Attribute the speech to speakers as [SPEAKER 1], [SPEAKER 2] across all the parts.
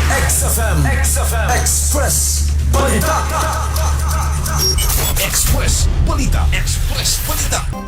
[SPEAKER 1] XFM Express Balita. Express Balita.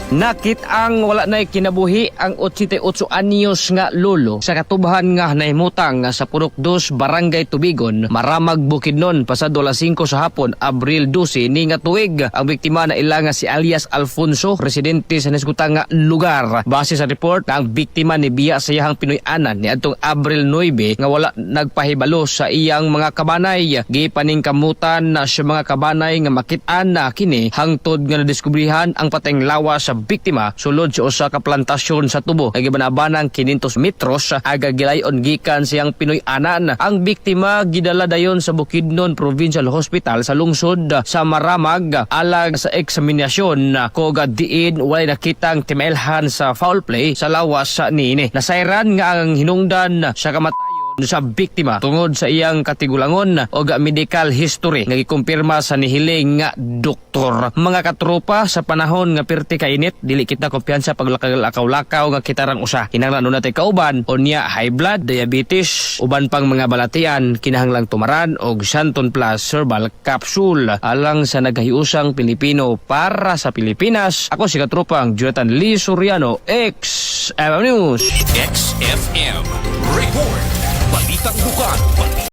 [SPEAKER 2] Nakit ang wala na'y kinabuhi ang 88 anyos nga lolo sa katubahan nga nahimutang sa Purok 2 Barangay Tubigon, Maramag, Bukidnon, pasado alas 5 sa hapon, Abril 12 ni nga tuig. Ang biktima na ilanga si alias Alfonso, residente sa nasgutang nga lugar. Base sa report, ang biktima ni biya sa iyang Pinoy-anan ni adtong Abril 9 nga wala nagpahibalo sa iyang mga kabanay. Gipaning kamutan na siya mga kabanay nga makit-an na kini hangtod nga nadiskubrihan ang pateng lawa sa biktima sulod sa usa ka plantasyon sa tubo. Nagibanabanang 500 metros aga gilayon gikan siyang Pinoy-anan. Ang biktima gidala dayon sa Bukidnon Provincial Hospital sa lungsod sa Maramag alang sa eksaminasyon. Koga diin walay nakitang timailhan sa foul play sa lawas sa niini. Nasayran nga ang hinungdan sa kamatayon sa biktima tungod sa iyang katigulangon o medical history nga gikumpirma sa nihiling nga doktor. Mga katropa, sa panahon nga perti kainit dili kita kumpiyansa paglakaw-lakaw nga kitarang usa. Kinahanglan natay kauban unya high blood, diabetes, uban pang mga balatian kinahanglang tumaran og Santon Plus herbal capsule alang sa naghahiusang Pilipino para sa Pilipinas. Ako si katropang Jonathan Lee Soriano, XFM News.
[SPEAKER 1] XFM Report. Balitang bukan.